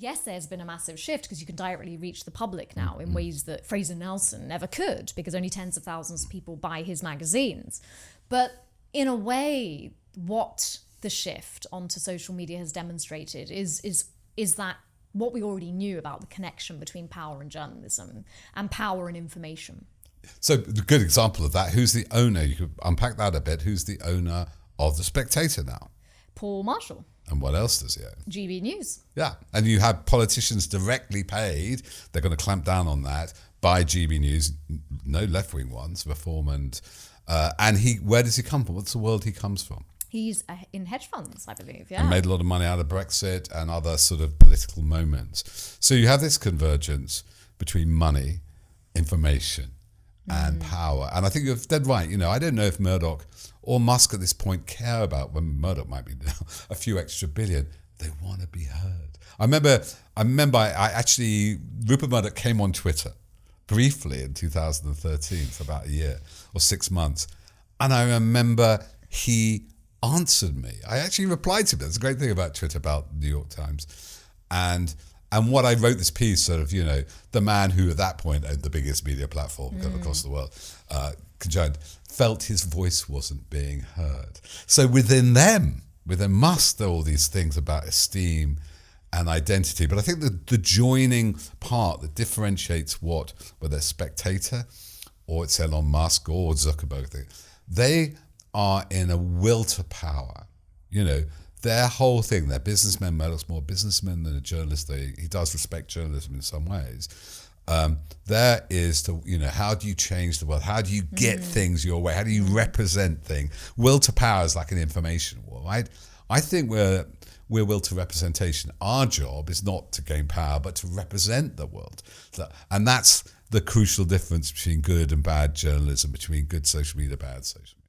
Yes, there's been a massive shift because you can directly reach the public now in ways that Fraser Nelson never could, because only tens of thousands of people buy his magazines. But in a way, what the shift onto social media has demonstrated is that what we already knew about the connection between power and journalism and power and information. So a good example of that, who's the owner? You could unpack that a bit. Who's the owner of The Spectator now? Paul Marshall. And what else does he own? GB News. Yeah, and you have politicians directly paid, they're going to clamp down on that, by GB News, no left-wing ones, Reform and where does he come from? What's the world he comes from? He's in hedge funds, I believe, yeah. And made a lot of money out of Brexit and other sort of political moments. So you have this convergence between money, information, and power. And I think you're dead right. I don't know if Murdoch or Musk at this point care about, when Murdoch might be now, a few extra billion. They want to be heard. I remember I actually, Rupert Murdoch came on Twitter briefly in 2013 for about a year or 6 months. And I remember he answered me. I actually replied to him. That's a great thing about Twitter, about New York Times. And what I wrote this piece, sort of, the man who at that point owned the biggest media platform across the world, conjoined, felt his voice wasn't being heard. So within Musk, there are all these things about esteem and identity. But I think the joining part that differentiates whether it's Spectator or it's Elon Musk or Zuckerberg, they are in a will to power. Their whole thing, they're businessmen. Murdoch's more a businessman than a journalist. He does respect journalism in some ways. There is how do you change the world? How do you get things your way? How do you represent things? Will to power is like an information war, right? I think we're will to representation. Our job is not to gain power, but to represent the world. And that's the crucial difference between good and bad journalism, between good social media, bad social media.